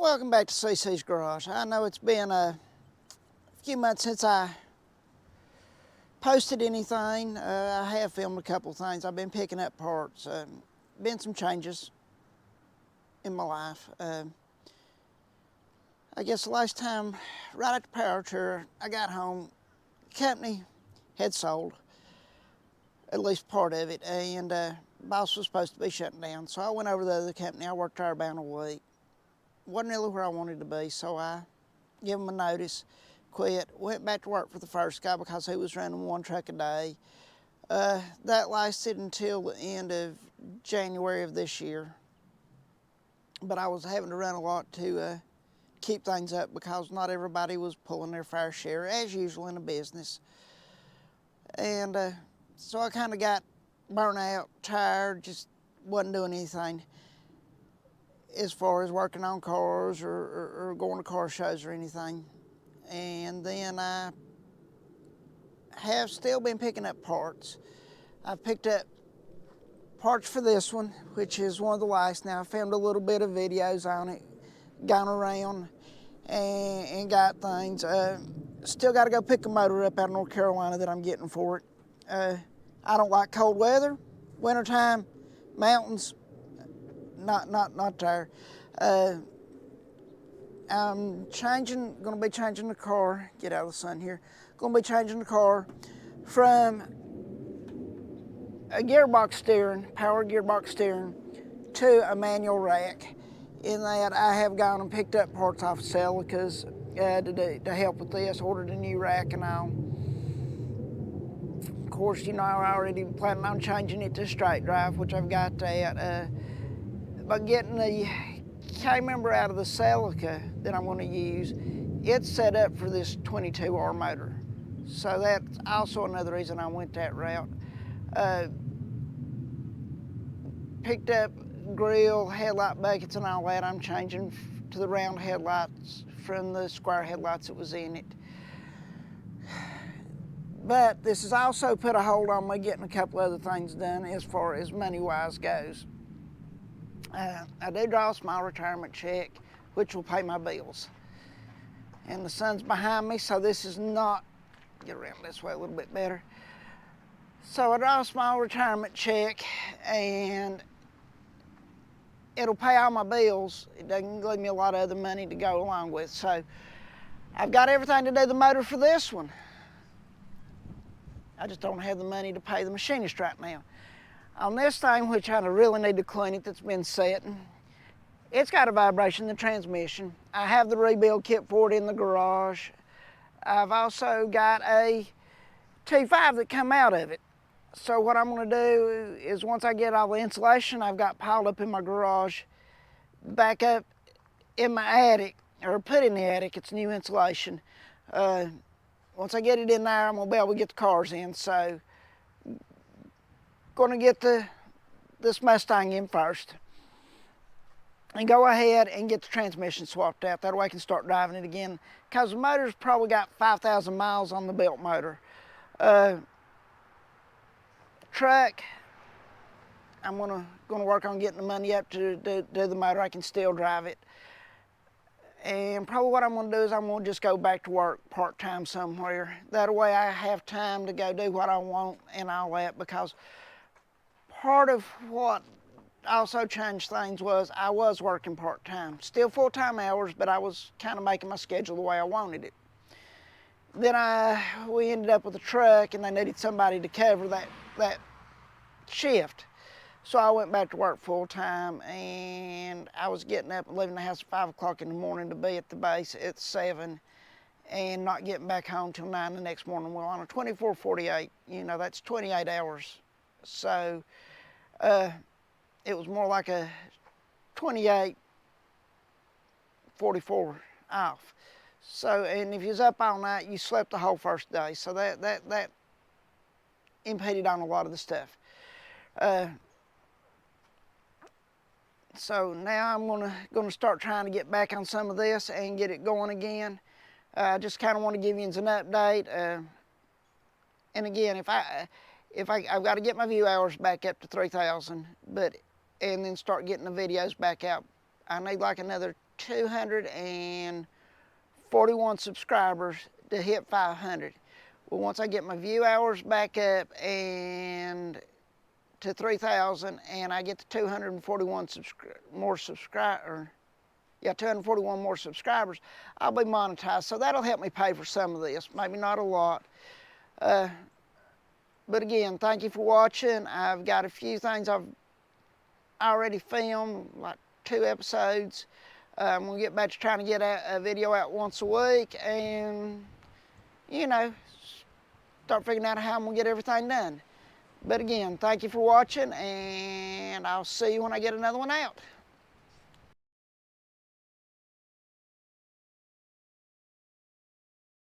Welcome back to CC's Garage. I know it's been a few months since I posted anything. I have filmed a couple things. I've been picking up parts. Been some changes in my life. I guess the last time, right after Power Tour, I got home, the company had sold at least part of it, and boss was supposed to be shutting down. So I went over to the other company. I worked there about a week. Wasn't really where I wanted to be, so I gave him a notice, quit, went back to work for the first guy because he was running one truck a day. That lasted until the end of January of this year. But I was having to run a lot to keep things up because not everybody was pulling their fair share, as usual in a business. And so I kind of got burnt out, tired, just wasn't doing anything as far as working on cars or going to car shows or anything. And then I have still been picking up parts. I've picked up parts for this one, which is one of the last. Now I filmed a little bit of videos on it, gone around and got things. Still got to go pick a motor up out of North Carolina that I'm getting for it. I don't like cold weather, wintertime, mountains, not there. I'm gonna be changing the car, get out of the sun here, gonna be changing the car from a gearbox steering, power gearbox steering, to a manual rack. In that, I have gone and picked up parts off of Celica's to help with this, ordered a new rack and all. Of course, you know, I already planning on changing it to straight drive, which I've got that. But getting the K-member out of the Celica that I'm going to use, it's set up for this 22R motor. So that's also another reason I went that route. Picked up grill, headlight buckets and all that. I'm changing to the round headlights from the square headlights that was in it. But this has also put a hold on me getting a couple other things done as far as money-wise goes. I do draw a small retirement check, which will pay my bills. And the sun's behind me, so this is not, get around this way a little bit better. So I draw a small retirement check and it'll pay all my bills. It doesn't leave me a lot of other money to go along with. So I've got everything to do the motor for this one. I just don't have the money to pay the machinist right now. On this thing, which I really need to clean it, that's been setting, it's got a vibration in the transmission. I have the rebuild kit for it in the garage. I've also got a T5 that come out of it. So what I'm gonna do is once I get all the insulation I've got piled up in my garage, back up in my attic, or put in the attic, it's new insulation. Once I get it in there, I'm gonna be able to get the cars in. So going to get this Mustang in first and go ahead and get the transmission swapped out. That way I can start driving it again, because the motor's probably got 5,000 miles on the belt motor. Truck, I'm gonna work on getting the money up to do the motor. I can still drive it. And probably what I'm gonna do is I'm gonna just go back to work part-time somewhere. That way I have time to go do what I want and all that, because part of what also changed things was I was working part-time. Still full-time hours, but I was kind of making my schedule the way I wanted it. Then we ended up with a truck and they needed somebody to cover that shift. So I went back to work full-time, and I was getting up and leaving the house at 5 o'clock in the morning to be at the base at 7 and not getting back home till 9 the next morning. Well, on a 24-48, you know, that's 28 hours. So it was more like a 28-44 off. So, and if you was up all night, you slept the whole first day. So that impeded on a lot of the stuff. So now I'm gonna start trying to get back on some of this and get it going again. I just kind of want to give you an update. And again, I've got to get my view hours back up to 3,000, and then start getting the videos back out. I need like another 241 subscribers to hit 500. Well, once I get my view hours back up and to 3,000, and I get to 241 more subscribers, 241 more subscribers, I'll be monetized. So that'll help me pay for some of this. Maybe not a lot. But again, thank you for watching. I've got a few things I've already filmed, like 2 episodes. We'll get back to trying to get a video out once a week and, you know, start figuring out how I'm going to get everything done. But again, thank you for watching, and I'll see you when I get another one out.